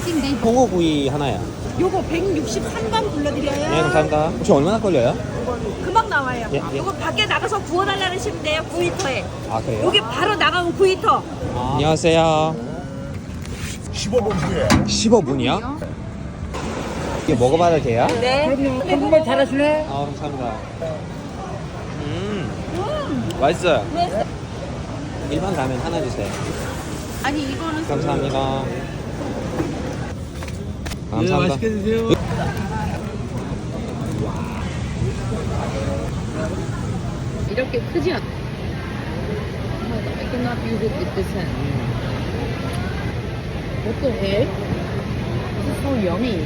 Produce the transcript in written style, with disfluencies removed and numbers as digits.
땡땡데. 홍어구이 하나야. 요거 163번 불러드려요. 네, 감사합니다. 혹시 얼마나 걸려요? 금방 나와요. 예, 예. 요거 밖에 나가서 구워달라 하시면 돼요. 9리터에. 아, 그래요? 여기 바로 나가면 9리터. 안녕하세요. 15분 후에 15분이요? 이게 먹어봐도 돼요? 네. 한국말 잘하시네. 아, 감사합니다. 맛있어요. 일반 라면 하나 주세요. 아니 이거는 감사합니다. 네, 감사합니다. 맛있게 드세요. 이렇게 크지 않아. I cannot use it with this hand. What the heck? This is so yummy.